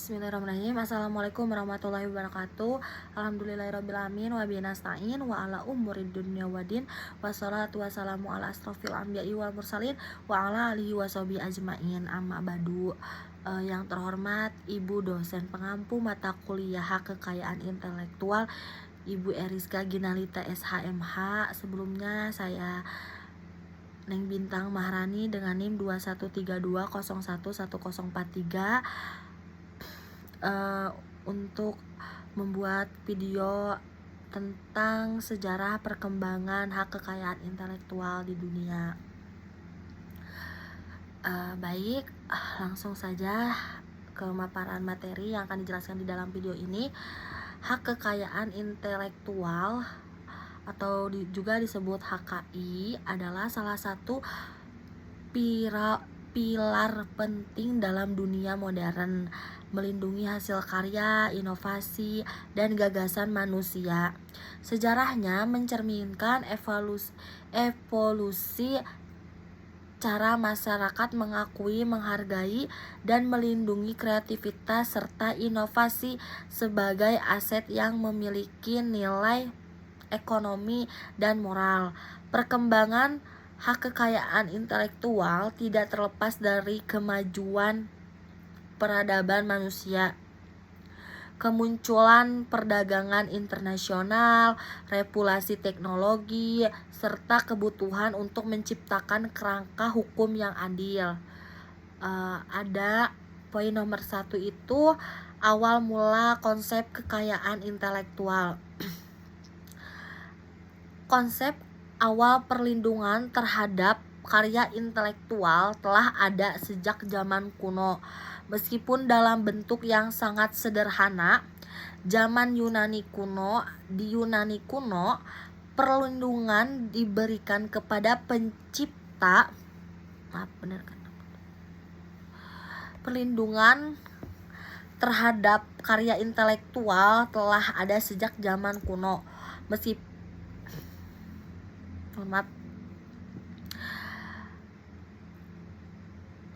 Bismillahirrahmanirrahim. Assalamualaikum warahmatullahi wabarakatuh. Alhamdulillahirrabbilalamin. Wa bihi nasta'in wa ala umurid dunya waddin. Wassalatu wassalamu ala asrofil anbiya'i wal mursalin wa ala alihi washabihi ajmain. Amma ba'du. Yang terhormat Ibu dosen pengampu mata kuliah Hak Kekayaan Intelektual Ibu Eriska Ginalita SHMH. Sebelumnya saya Neng Bintang Maharani dengan NIM 2132011043 untuk membuat video tentang sejarah perkembangan hak kekayaan intelektual di dunia. Baik, langsung saja ke paparan materi yang akan dijelaskan di dalam video ini. Hak kekayaan intelektual atau juga disebut HKI adalah salah satu pilar penting dalam dunia modern, melindungi hasil karya, inovasi, dan gagasan manusia. Sejarahnya mencerminkan evolusi cara masyarakat mengakui, menghargai, dan melindungi kreativitas serta inovasi sebagai aset yang memiliki nilai ekonomi dan moral. Perkembangan hak kekayaan intelektual tidak terlepas dari kemajuan peradaban manusia, kemunculan perdagangan internasional, revolusi teknologi, serta kebutuhan untuk menciptakan kerangka hukum yang adil. Ada poin nomor 1 itu awal mula konsep kekayaan intelektual. Konsep awal perlindungan terhadap karya intelektual telah ada sejak zaman kuno. Meskipun dalam bentuk yang sangat sederhana, zaman Yunani kuno, perlindungan diberikan kepada pencipta. Perlindungan terhadap karya intelektual telah ada sejak zaman kuno.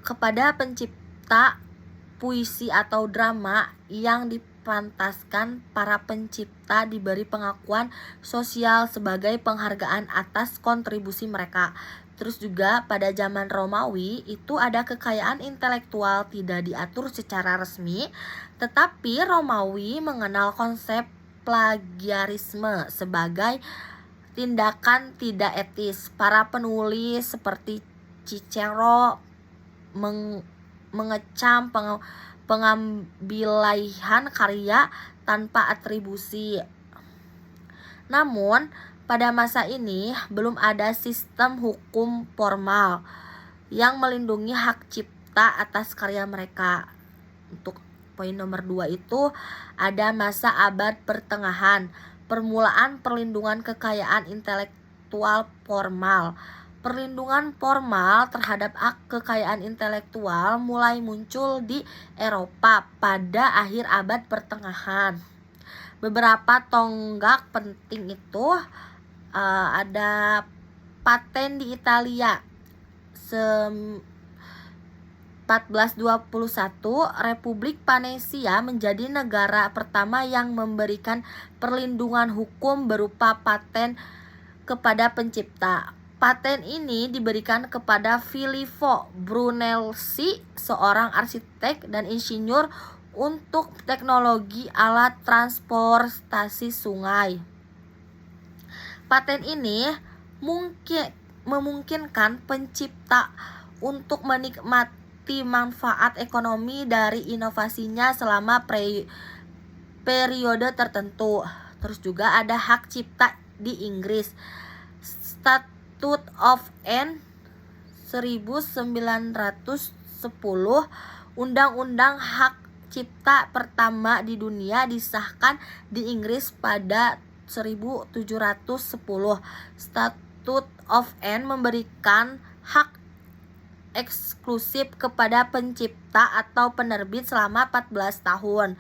Kepada pencipta puisi atau drama yang dipantaskan, para pencipta diberi pengakuan sosial sebagai penghargaan atas kontribusi mereka. Terus juga pada zaman Romawi itu ada kekayaan intelektual tidak diatur secara resmi, tetapi Romawi mengenal konsep plagiarisme sebagai tindakan tidak etis. Para penulis seperti Cicero mengecam pengambilaihan karya tanpa atribusi. Namun, pada masa ini belum ada sistem hukum formal yang melindungi hak cipta atas karya mereka. Untuk poin nomor 2 itu ada masa abad pertengahan, permulaan perlindungan kekayaan intelektual formal. Perlindungan formal terhadap hak kekayaan intelektual mulai muncul di Eropa pada akhir abad pertengahan. Beberapa tonggak penting itu ada paten di Italia 1421, Republik Venesia menjadi negara pertama yang memberikan perlindungan hukum berupa paten kepada pencipta. Paten ini diberikan kepada Filippo Brunelleschi, seorang arsitek dan insinyur untuk teknologi alat transportasi sungai. Paten ini memungkinkan pencipta untuk menikmati manfaat ekonomi dari inovasinya selama periode tertentu. Terus juga ada hak cipta di Inggris. Statute of Anne 1910, undang-undang hak cipta pertama di dunia disahkan di Inggris pada 1710. Statute of Anne memberikan hak eksklusif kepada pencipta atau penerbit selama 14 tahun.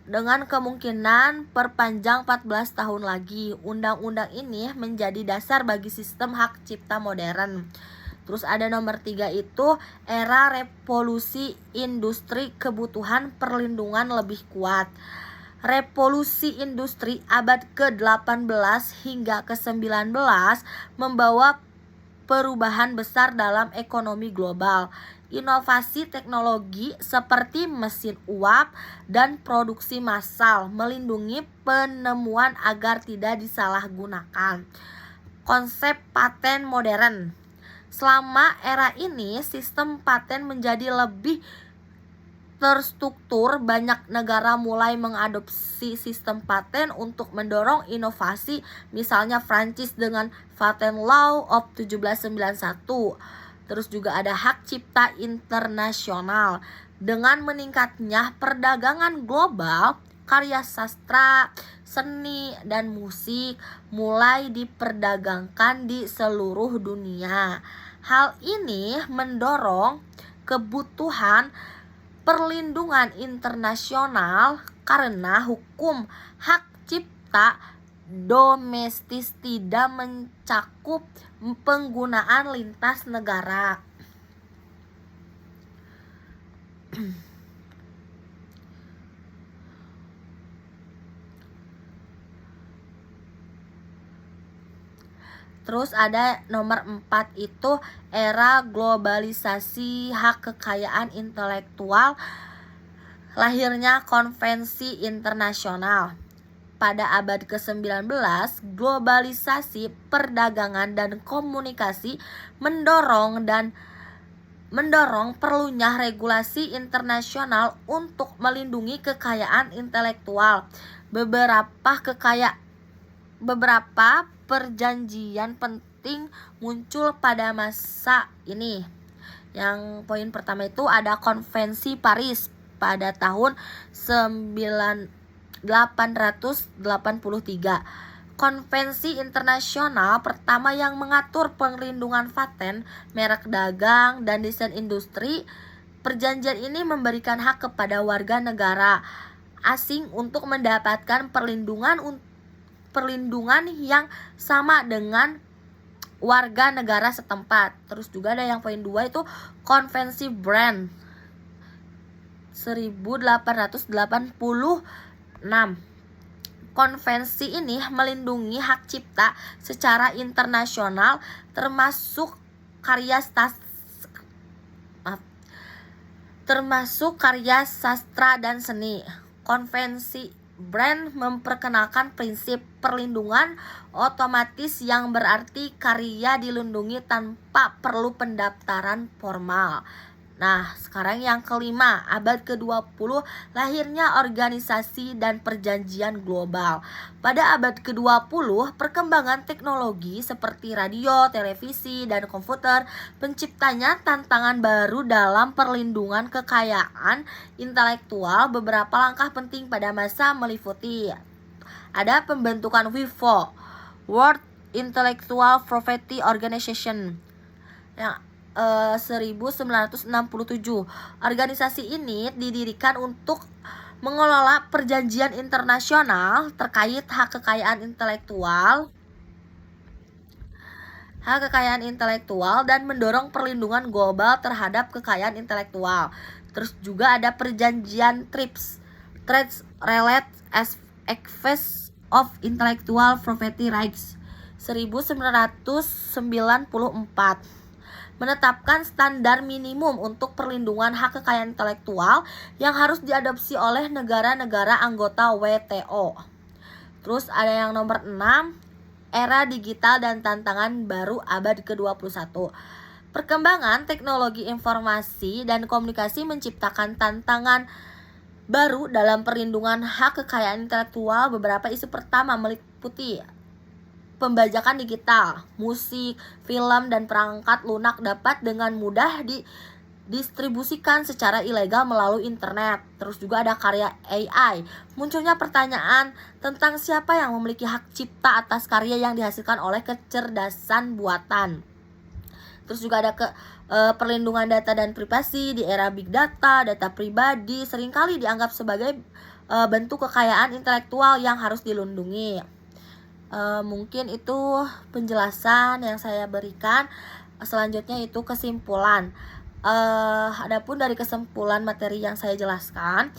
Dengan kemungkinan perpanjang 14 tahun lagi. Undang-undang ini menjadi dasar bagi sistem hak cipta modern. Terus ada nomor 3 itu era revolusi industri, kebutuhan perlindungan lebih kuat. Revolusi industri abad ke-18 hingga ke-19 membawa perubahan besar dalam ekonomi global. Inovasi teknologi seperti mesin uap dan produksi massal melindungi penemuan agar tidak disalahgunakan. Konsep paten modern. Selama era ini, sistem paten menjadi lebih terstruktur. Banyak negara mulai mengadopsi sistem paten untuk mendorong inovasi, misalnya Prancis dengan Patent Law of 1791. Terus juga ada hak cipta internasional. Dengan meningkatnya perdagangan global, karya sastra, seni, dan musik mulai diperdagangkan di seluruh dunia. Hal ini mendorong kebutuhan perlindungan internasional karena hukum hak cipta domestis tidak mencakup penggunaan lintas negara. Terus ada nomor 4 itu era globalisasi hak kekayaan intelektual, lahirnya konvensi internasional. Pada abad ke-19, globalisasi perdagangan dan komunikasi mendorong perlunya regulasi internasional untuk melindungi kekayaan intelektual. Beberapa perjanjian penting muncul pada masa ini. Yang poin pertama itu ada Konvensi Paris pada tahun 1883. Konvensi internasional pertama yang mengatur perlindungan paten, merek dagang, dan desain industri. Perjanjian ini memberikan hak kepada warga negara asing untuk mendapatkan perlindungan yang sama dengan warga negara setempat. Terus juga ada yang poin 2 itu Konvensi Bern 1886. Konvensi ini melindungi hak cipta secara internasional termasuk karya sastra dan seni. Konvensi Bern memperkenalkan prinsip perlindungan otomatis yang berarti karya dilindungi tanpa perlu pendaftaran formal. Nah, sekarang yang kelima, abad ke-20, lahirnya organisasi dan perjanjian global. Pada abad ke-20, perkembangan teknologi seperti radio, televisi, dan komputer penciptanya tantangan baru dalam perlindungan kekayaan intelektual. Beberapa langkah penting pada masa meliputi ada pembentukan WIPO, World Intellectual Property Organization, yang 1967. Organisasi ini didirikan untuk mengelola perjanjian internasional terkait hak kekayaan intelektual dan mendorong perlindungan global terhadap kekayaan intelektual. Terus juga ada perjanjian TRIPS, Trade Related Access of Intellectual Property Rights, 1994. Menetapkan standar minimum untuk perlindungan hak kekayaan intelektual yang harus diadopsi oleh negara-negara anggota WTO. Terus ada yang nomor 6, era digital dan tantangan baru abad ke-21. Perkembangan teknologi informasi dan komunikasi menciptakan tantangan baru dalam perlindungan hak kekayaan intelektual. Beberapa isu pertama meliputi pembajakan digital, musik, film, dan perangkat lunak dapat dengan mudah didistribusikan secara ilegal melalui internet. Terus juga ada karya AI. Munculnya pertanyaan tentang siapa yang memiliki hak cipta atas karya yang dihasilkan oleh kecerdasan buatan. Terus juga ada perlindungan data dan privasi. Di era big data, data pribadi seringkali dianggap sebagai bentuk kekayaan intelektual yang harus dilindungi. Mungkin itu penjelasan yang saya berikan. selanjutnya itu kesimpulan. Adapun dari kesimpulan materi yang saya jelaskan,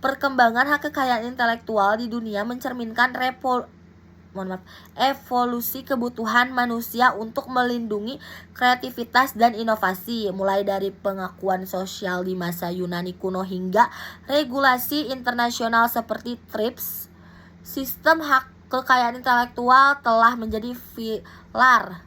perkembangan hak kekayaan intelektual di dunia mencerminkan evolusi kebutuhan manusia untuk melindungi kreativitas dan inovasi, mulai dari pengakuan sosial di masa Yunani kuno hingga regulasi internasional seperti TRIPS. Sistem hak kekayaan intelektual telah menjadi pilar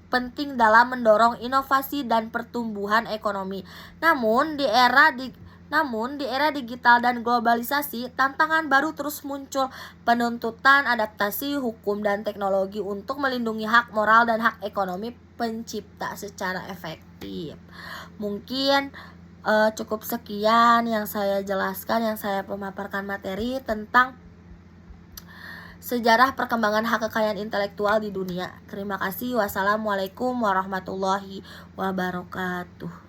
penting dalam mendorong inovasi dan pertumbuhan ekonomi. Namun di era digital dan globalisasi, tantangan baru terus muncul, penuntutan adaptasi hukum dan teknologi untuk melindungi hak moral dan hak ekonomi pencipta secara efektif. Mungkin cukup sekian yang saya jelaskan, yang saya pemaparkan materi tentang sejarah perkembangan hak kekayaan intelektual di dunia. Terima kasih. Wassalamualaikum warahmatullahi wabarakatuh.